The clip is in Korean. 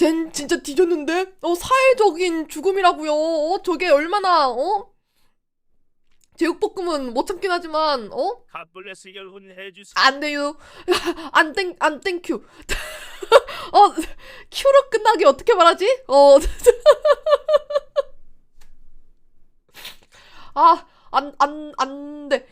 쟨 진짜 뒤졌는데? 사회적인 죽음이라고요. 저게 얼마나, 제육볶음은 못 참긴 하지만, 갓블레스 결혼 해주세요. 안 돼요. 안 땡큐. 큐로 끝나게 어떻게 말하지? 안 돼.